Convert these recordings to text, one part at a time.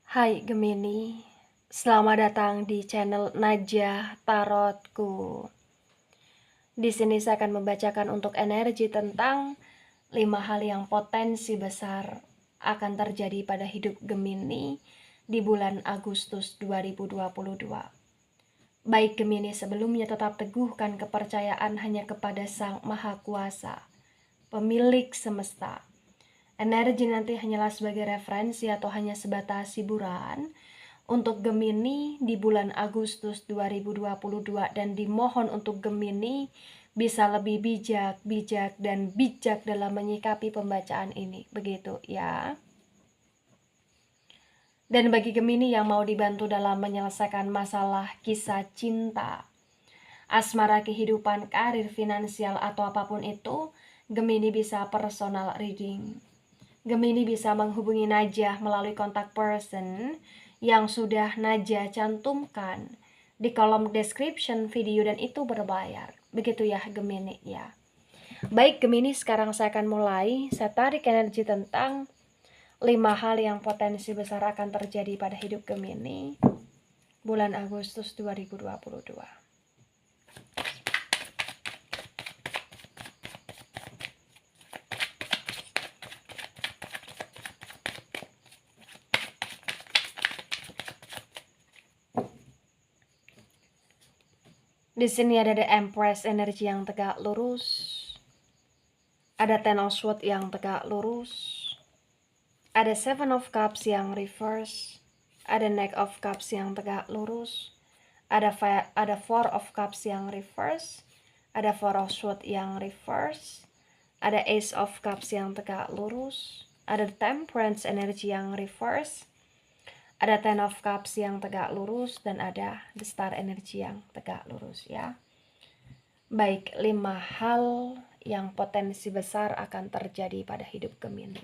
Hai Gemini, selamat datang di channel Najah Tarotku. Di sini saya akan membacakan untuk energi tentang 5 hal yang potensi besar akan terjadi pada hidup Gemini di bulan Agustus 2022. Baik Gemini, sebelumnya tetap teguhkan kepercayaan hanya kepada Sang Maha Kuasa, pemilik semesta. Energi nanti hanyalah sebagai referensi atau hanya sebatas hiburan untuk Gemini di bulan Agustus 2022, dan dimohon untuk Gemini bisa lebih bijak dalam menyikapi pembacaan ini. Begitu ya. Dan bagi Gemini yang mau dibantu dalam menyelesaikan masalah kisah cinta, asmara, kehidupan, karir, finansial, atau apapun itu, Gemini bisa personal reading. Gemini bisa menghubungi Najah melalui kontak person yang sudah Najah cantumkan di kolom description video, dan itu berbayar. Begitu ya Gemini ya. Baik Gemini, sekarang saya akan mulai. Saya tarik energi tentang 5 hal yang potensi besar akan terjadi pada hidup Gemini bulan Agustus 2022. Di sini ada The Empress, energi yang tegak lurus. Ada Ten of Swords yang tegak lurus. Ada Seven of Cups yang reverse. Ada Knight of Cups yang tegak lurus. Ada Four of Cups yang reverse. Ada Four of Swords yang reverse. Ada Ace of Cups yang tegak lurus. Ada Temperance, energi yang reverse. Ada Ten of Cups yang tegak lurus, dan ada The Star, energi yang tegak lurus ya. Baik, 5 hal yang potensi besar akan terjadi pada hidup Gemini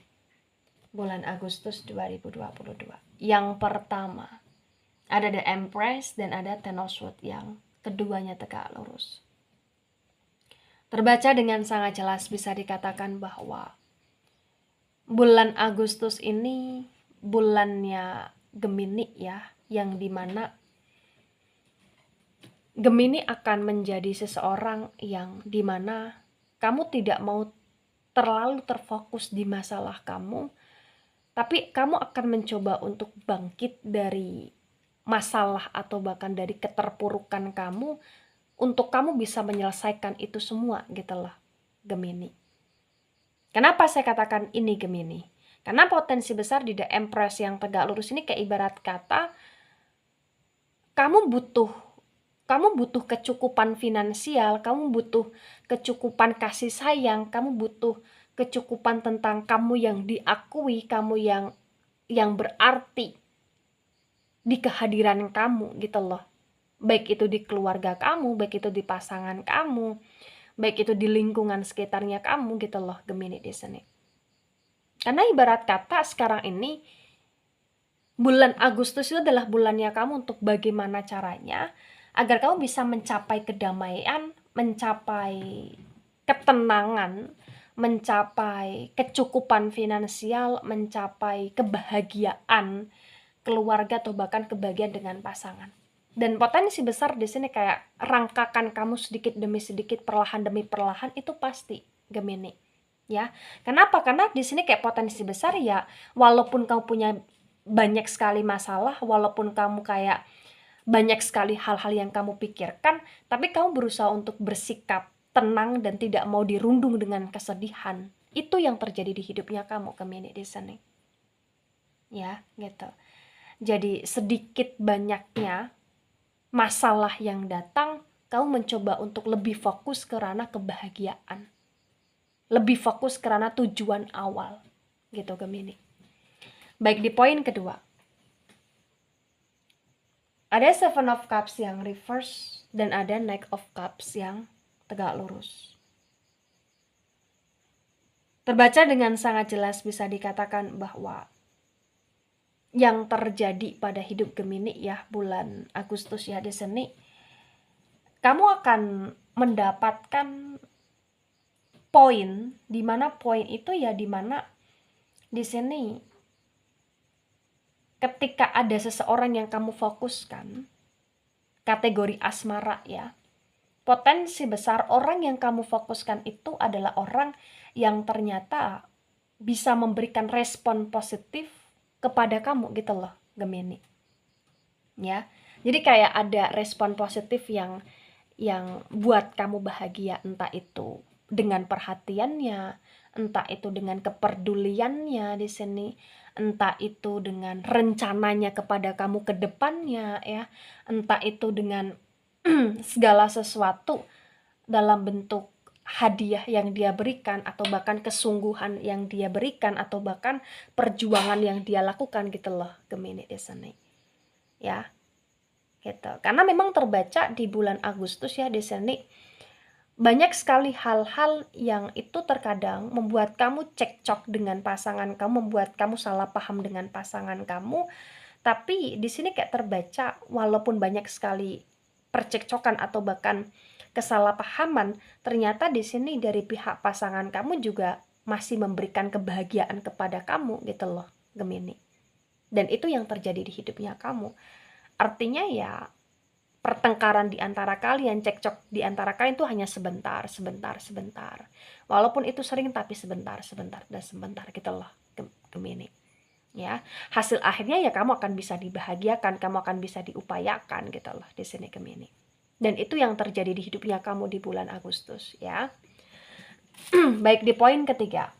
bulan Agustus 2022. Yang pertama, ada The Empress dan ada Ten of Swords yang keduanya tegak lurus. Terbaca dengan sangat jelas, bisa dikatakan bahwa bulan Agustus ini bulannya Gemini ya, yang dimana Gemini akan menjadi seseorang yang dimana kamu tidak mau terlalu terfokus di masalah kamu, tapi kamu akan mencoba untuk bangkit dari masalah atau bahkan dari keterpurukan kamu untuk kamu bisa menyelesaikan itu semua gitu loh Gemini. Kenapa saya katakan ini Gemini? Karena potensi besar di The Empress yang tegak lurus ini kayak ibarat kata kamu butuh kecukupan finansial, kamu butuh kecukupan kasih sayang, kamu butuh kecukupan tentang kamu yang diakui, kamu yang berarti di kehadiran kamu gitu loh. Baik itu di keluarga kamu, baik itu di pasangan kamu, baik itu di lingkungan sekitarnya kamu gitu loh Gemini di sini. Karena ibarat kata sekarang ini bulan Agustus itu adalah bulannya kamu untuk bagaimana caranya agar kamu bisa mencapai kedamaian, mencapai ketenangan, mencapai kecukupan finansial, mencapai kebahagiaan keluarga atau bahkan kebahagiaan dengan pasangan. Dan potensi besar di sini kayak rangkakan kamu sedikit demi sedikit, perlahan demi perlahan, itu pasti Gemini. Ya. Kenapa? Karena di sini kayak potensi besar ya, walaupun kamu punya banyak sekali masalah, walaupun kamu kayak banyak sekali hal-hal yang kamu pikirkan, tapi kamu berusaha untuk bersikap tenang dan tidak mau dirundung dengan kesedihan. Itu yang terjadi di hidupnya kamu Gemini di sini. Ya, gitu. Jadi sedikit banyaknya masalah yang datang, kamu mencoba untuk lebih fokus ke ranah kebahagiaan. Lebih fokus ke ranah tujuan awal. Gitu Gemini. Baik, di poin kedua. Ada Seven of Cups yang reverse dan ada Knight of Cups yang tegak lurus. Terbaca dengan sangat jelas, bisa dikatakan bahwa yang terjadi pada hidup Gemini ya bulan Agustus ya di sini, kamu akan mendapatkan poin, di mana poin itu ya di mana di sini ketika ada seseorang yang kamu fokuskan, kategori asmara ya, potensi besar orang yang kamu fokuskan itu adalah orang yang ternyata bisa memberikan respon positif kepada kamu gitu loh, Gemini. Ya. Jadi kayak ada respon positif yang buat kamu bahagia, entah itu dengan perhatiannya, entah itu dengan kepeduliannya di sini, entah itu dengan rencananya kepada kamu ke depannya ya, entah itu dengan segala sesuatu dalam bentuk hadiah yang dia berikan, atau bahkan kesungguhan yang dia berikan, atau bahkan perjuangan yang dia lakukan gitu loh, Gemini di sini. Ya, gitu. Karena memang terbaca di bulan Agustus ya di sini banyak sekali hal-hal yang itu terkadang membuat kamu cekcok dengan pasangan kamu, membuat kamu salah paham dengan pasangan kamu. Tapi di sini kayak terbaca walaupun banyak sekali percekcokan atau bahkan kesalahpahaman, ternyata di sini dari pihak pasangan kamu juga masih memberikan kebahagiaan kepada kamu gitu loh, Gemini. Dan itu yang terjadi di hidupnya kamu. Artinya ya pertengkaran di antara kalian, cekcok di antara kalian itu hanya sebentar. Walaupun itu sering, tapi sebentar gitu loh, Gemini. Ya, hasil akhirnya ya kamu akan bisa dibahagiakan, kamu akan bisa diupayakan gitu loh di sini, Gemini. Dan itu yang terjadi di hidupnya kamu di bulan Agustus ya. Baik, di poin ketiga.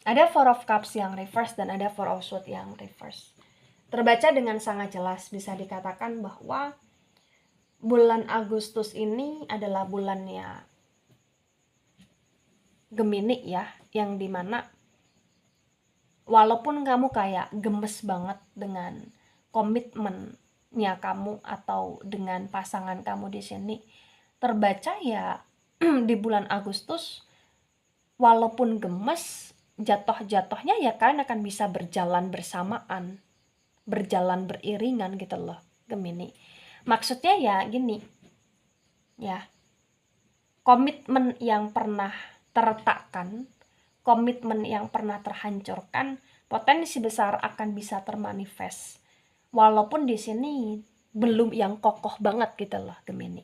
Ada Four of Cups yang reverse dan ada Four of Swords yang reverse. Terbaca dengan sangat jelas, bisa dikatakan bahwa bulan Agustus ini adalah bulannya Gemini ya, yang dimana walaupun kamu kayak gemes banget dengan komitmennya kamu atau dengan pasangan kamu di sini, terbaca ya di bulan Agustus walaupun gemes, jatuh-jatuhnya ya kalian akan bisa berjalan bersamaan, berjalan beriringan gitu loh, Gemini. Maksudnya ya gini, ya, komitmen yang pernah terletakkan, komitmen yang pernah terhancurkan, potensi besar akan bisa termanifest. Walaupun di sini belum yang kokoh banget gitu loh, Gemini.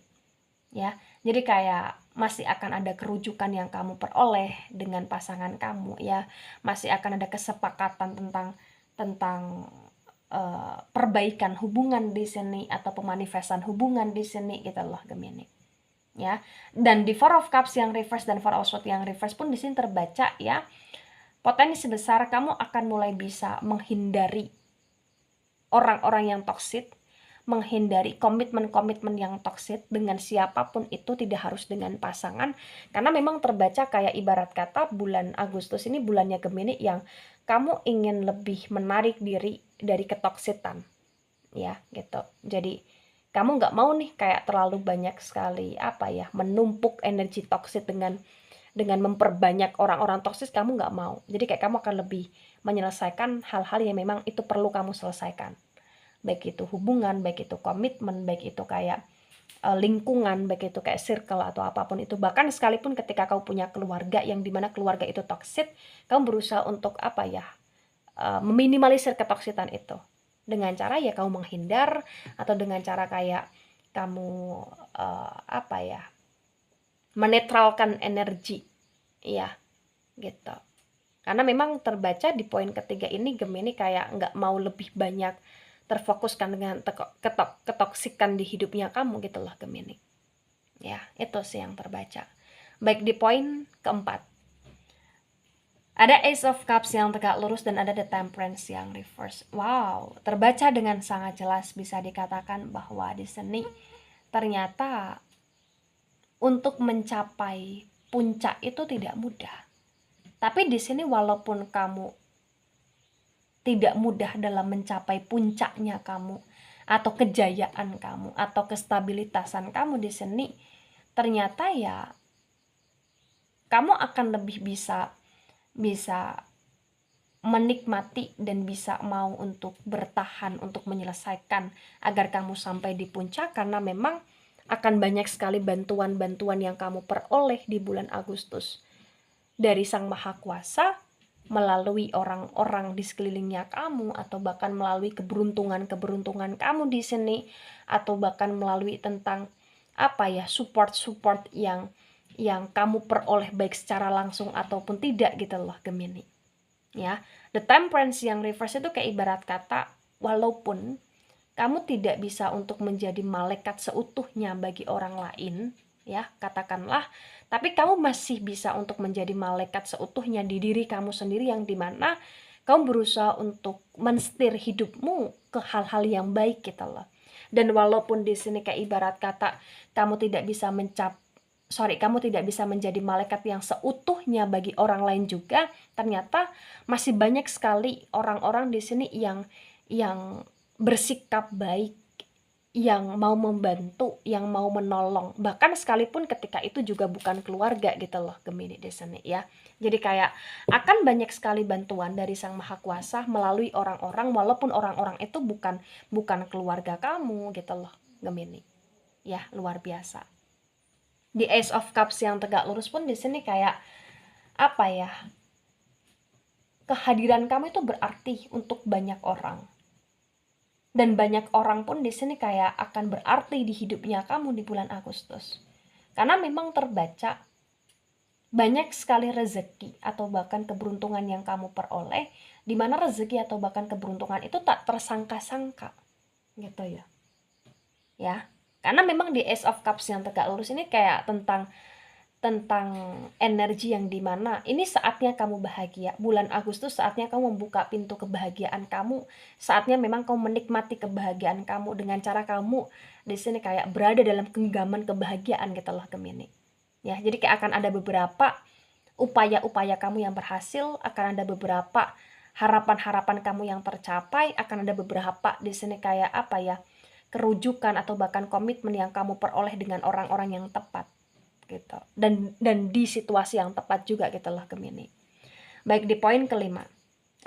Ya, jadi kayak masih akan ada kerujukan yang kamu peroleh dengan pasangan kamu ya, masih akan ada kesepakatan tentang perbaikan hubungan di sini atau pemanifestan hubungan di sini gitu loh, Gemini. Ya. Dan di Four of Cups yang reverse dan Four of Swords yang reverse pun di sini terbaca ya, potensi besar kamu akan mulai bisa menghindari orang-orang yang toksik, menghindari komitmen-komitmen yang toksik dengan siapapun itu, tidak harus dengan pasangan. Karena memang terbaca kayak ibarat kata bulan Agustus ini bulannya Gemini yang kamu ingin lebih menarik diri dari ketoksitan ya gitu. Jadi kamu nggak mau nih kayak terlalu banyak sekali menumpuk energi toksik dengan memperbanyak orang-orang toksik, kamu nggak mau. Jadi kayak kamu akan lebih menyelesaikan hal-hal yang memang itu perlu kamu selesaikan, baik itu hubungan, baik itu komitmen, baik itu kayak lingkungan, baik itu kayak circle atau apapun itu. Bahkan sekalipun ketika kamu punya keluarga yang dimana keluarga itu toksik, kamu berusaha untuk meminimalisir ketoksitan itu dengan cara ya kamu menghindar, atau dengan cara kayak kamu menetralkan energi ya gitu. Karena memang terbaca di poin ketiga ini Gemini kayak nggak mau lebih banyak terfokuskan dengan ketoksikan di hidupnya kamu gitu loh, Gemini. Ya, itu sih yang terbaca. Baik, di poin keempat. Ada Ace of Cups yang tegak lurus dan ada The Temperance yang reverse. Wow, terbaca dengan sangat jelas, bisa dikatakan bahwa di sini ternyata untuk mencapai puncak itu tidak mudah. Tapi di sini walaupun kamu tidak mudah dalam mencapai puncaknya kamu atau kejayaan kamu atau kestabilitasan kamu di sini, ternyata ya kamu akan lebih bisa menikmati dan bisa mau untuk bertahan untuk menyelesaikan agar kamu sampai di puncak, karena memang akan banyak sekali bantuan-bantuan yang kamu peroleh di bulan Agustus dari Sang Maha Kuasa, melalui orang-orang di sekelilingnya kamu, atau bahkan melalui keberuntungan-keberuntungan kamu di sini, atau bahkan melalui tentang support-support yang kamu peroleh baik secara langsung ataupun tidak gitu loh Gemini. Ya, the temperance yang reverse itu kayak ibarat kata, walaupun kamu tidak bisa untuk menjadi malaikat seutuhnya bagi orang lain, ya katakanlah, tapi kamu masih bisa untuk menjadi malaikat seutuhnya di diri kamu sendiri, yang dimana kamu berusaha untuk mensetir hidupmu ke hal-hal yang baik gitu loh. Dan walaupun di sini kayak ibarat kata kamu tidak bisa kamu tidak bisa menjadi malaikat yang seutuhnya bagi orang lain juga, ternyata masih banyak sekali orang-orang di sini yang bersikap baik, yang mau membantu, yang mau menolong, bahkan sekalipun ketika itu juga bukan keluarga gitu loh Gemini di sini ya. Jadi kayak akan banyak sekali bantuan dari Sang Maha Kuasa melalui orang-orang, walaupun orang-orang itu bukan keluarga kamu gitu loh Gemini. Ya, luar biasa. Di Ace of Cups yang tegak lurus pun di sini kayak kehadiran kamu itu berarti untuk banyak orang. Dan banyak orang pun di sini kayak akan berarti di hidupnya kamu di bulan Agustus. Karena memang terbaca banyak sekali rezeki atau bahkan keberuntungan yang kamu peroleh, di mana rezeki atau bahkan keberuntungan itu tak tersangka-sangka. Gitu ya. Ya. Karena memang di Ace of Cups yang tegak lurus ini kayak tentang energi yang dimana ini saatnya kamu bahagia. Bulan Agustus saatnya kamu membuka pintu kebahagiaan kamu. Saatnya memang kamu menikmati kebahagiaan kamu dengan cara kamu di sini kayak berada dalam genggaman kebahagiaan gitu loh Gemini. Ya, jadi kayak akan ada beberapa upaya-upaya kamu yang berhasil, akan ada beberapa harapan-harapan kamu yang tercapai, akan ada beberapa di sini kayak kerujukan atau bahkan komitmen yang kamu peroleh dengan orang-orang yang tepat. Gitu. Dan di situasi yang tepat juga gitu loh Gemini. Baik, di poin kelima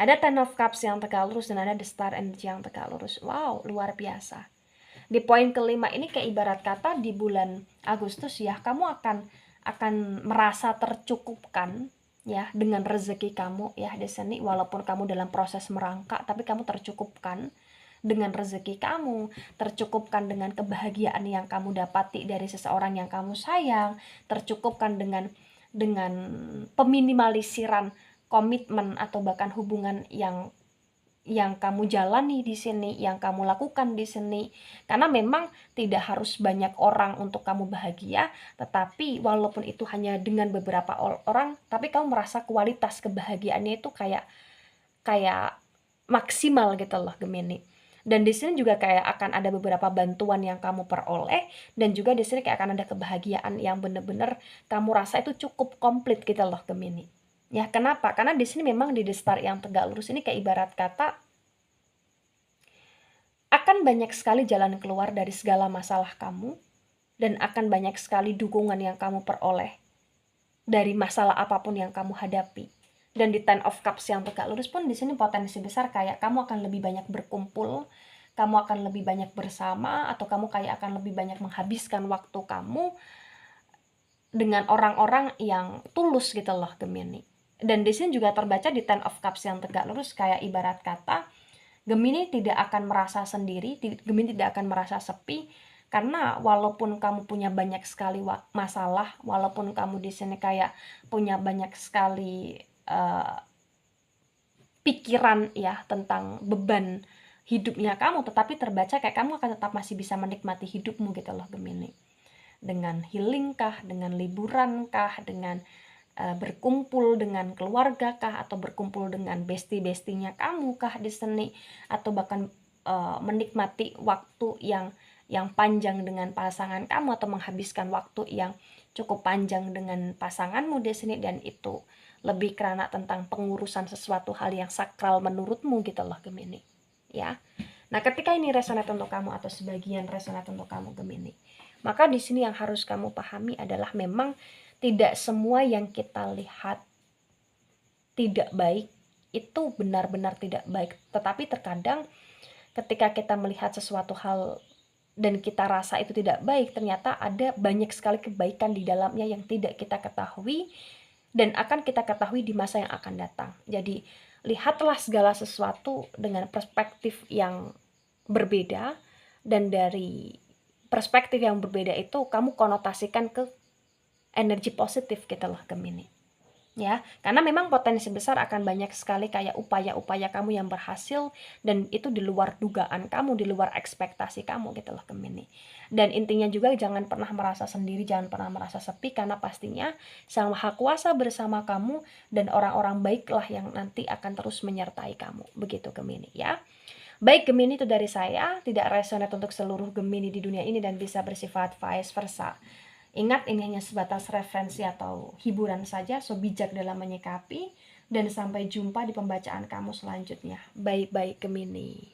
ada Ten of Cups yang tegak lurus dan ada The Star Energy yang tegak lurus. Wow, luar biasa. Di poin kelima ini kayak ibarat kata di bulan Agustus ya, kamu akan merasa tercukupkan ya dengan rezeki kamu ya di sini, walaupun kamu dalam proses merangkak tapi kamu tercukupkan dengan rezeki kamu, tercukupkan dengan kebahagiaan yang kamu dapati dari seseorang yang kamu sayang, tercukupkan dengan peminimalisirkan komitmen atau bahkan hubungan yang kamu jalani di sini, yang kamu lakukan di sini. Karena memang tidak harus banyak orang untuk kamu bahagia, tetapi walaupun itu hanya dengan beberapa orang, tapi kamu merasa kualitas kebahagiaannya itu kayak maksimal gitu loh Gemini. Dan di sini juga kayak akan ada beberapa bantuan yang kamu peroleh, dan juga di sini kayak akan ada kebahagiaan yang bener-bener kamu rasa itu cukup komplit gitu loh Gemini. Ya, kenapa? Karena di sini memang di The Star yang tegak lurus ini kayak ibarat kata akan banyak sekali jalan keluar dari segala masalah kamu, dan akan banyak sekali dukungan yang kamu peroleh dari masalah apapun yang kamu hadapi. Dan di Ten of Cups yang tegak lurus pun di sini potensi besar kayak kamu akan lebih banyak berkumpul, kamu akan lebih banyak bersama, atau kamu kayak akan lebih banyak menghabiskan waktu kamu dengan orang-orang yang tulus gitu loh Gemini. Dan di sini juga terbaca di Ten of Cups yang tegak lurus kayak ibarat kata Gemini tidak akan merasa sendiri, Gemini tidak akan merasa sepi, karena walaupun kamu punya banyak sekali masalah, walaupun kamu di sini kayak punya banyak sekali pikiran ya tentang beban hidupnya kamu, tetapi terbaca kayak kamu akan tetap masih bisa menikmati hidupmu gitu loh Gemini. Dengan healing kah, dengan liburan kah, dengan berkumpul dengan keluarga kah, atau berkumpul dengan bestie-bestinya kamu kah di sini, atau bahkan menikmati waktu yang panjang dengan pasangan kamu, atau menghabiskan waktu yang cukup panjang dengan pasanganmu di sini, dan itu lebih karena tentang pengurusan sesuatu hal yang sakral menurutmu gitu loh Gemini. Ya. Nah, ketika ini resonate untuk kamu atau sebagian resonate untuk kamu Gemini, maka di sini yang harus kamu pahami adalah memang tidak semua yang kita lihat tidak baik itu benar-benar tidak baik. Tetapi terkadang ketika kita melihat sesuatu hal dan kita rasa itu tidak baik, ternyata ada banyak sekali kebaikan di dalamnya yang tidak kita ketahui, dan akan kita ketahui di masa yang akan datang. Jadi, lihatlah segala sesuatu dengan perspektif yang berbeda, dan dari perspektif yang berbeda itu kamu konotasikan ke energi positif gitu loh Gemini. Ya, karena memang potensi besar akan banyak sekali kayak upaya-upaya kamu yang berhasil dan itu di luar dugaan kamu, di luar ekspektasi kamu gitu loh Gemini. Dan intinya juga jangan pernah merasa sendiri, jangan pernah merasa sepi, karena pastinya Sang Maha Kuasa bersama kamu dan orang-orang baiklah yang nanti akan terus menyertai kamu. Begitu Gemini ya. Baik Gemini, itu dari saya, tidak resonate untuk seluruh Gemini di dunia ini dan bisa bersifat vice versa. Ingat, ini hanya sebatas referensi atau hiburan saja, so bijak dalam menyikapi, dan sampai jumpa di pembacaan kamu selanjutnya. Bye-bye Gemini.